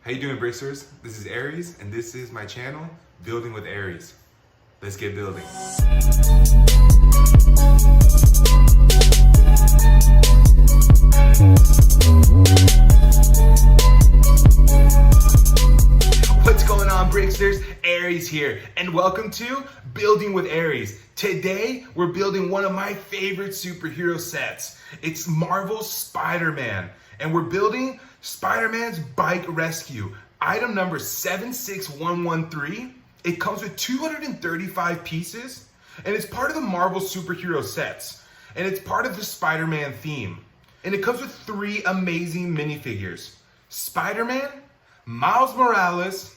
How you doing, Bricksters? This is Aries, and this is my channel, Building with Aries. Let's get building. What's going on, Bricksters? Aries here, and welcome to Building with Aries. Today, we're building one of my favorite superhero sets. It's Marvel's Spider-Man, and we're building Spider-Man's Bike Rescue. Item number 76113. It comes with 235 pieces, and it's part of the Marvel superhero sets, and it's part of the Spider-Man theme. And it comes with 3 amazing minifigures: Spider-Man, Miles Morales,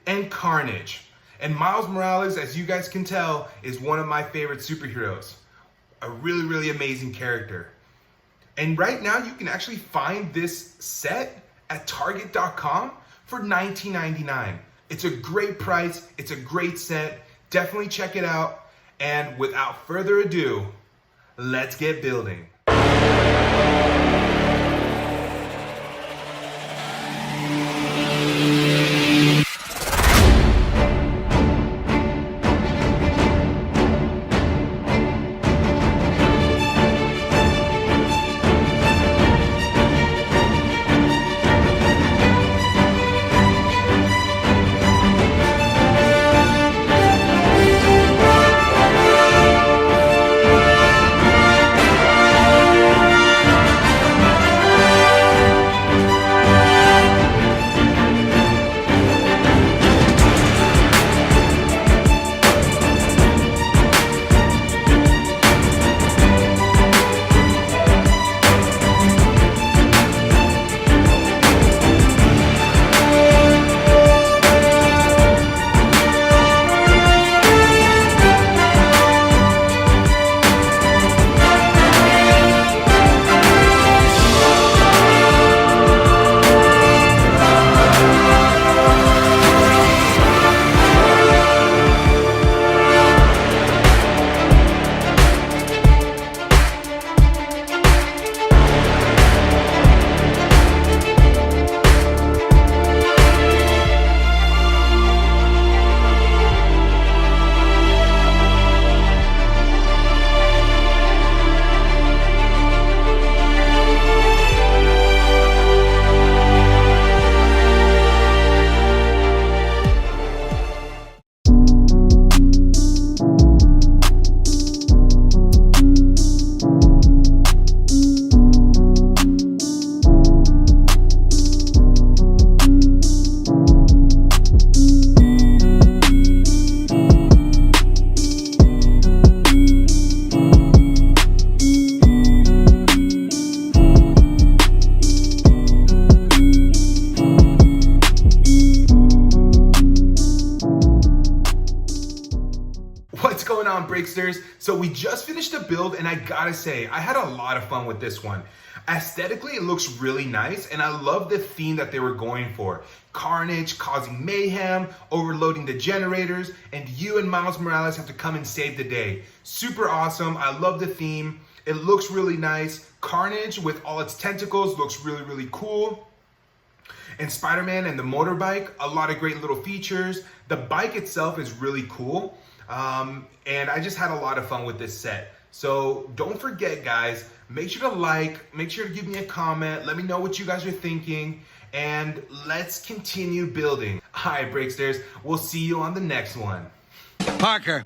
and Carnage. And Miles Morales, as you guys can tell, is one of my favorite superheroes. A really, really amazing character. And right now you can actually find this set at Target.com for $19.99. It's a great price, it's a great set, definitely check it out. And without further ado, let's get building. What's going on, Bricksters? So we just finished the build, and I gotta say, I had a lot of fun with this one. Aesthetically, it looks really nice, and I love the theme that they were going for. Carnage causing mayhem, overloading the generators, and you and Miles Morales have to come and save the day. Super awesome. I love the theme. It looks really nice. Carnage with all its tentacles looks really, really cool. And Spider-Man and the motorbike, a lot of great little features. The bike itself is really cool. And I just had a lot of fun with this set. So don't forget, guys, make sure to like, make sure to give me a comment, let me know what you guys are thinking, and let's continue building. All right, Bricksters, we'll see you on the next one. Parker.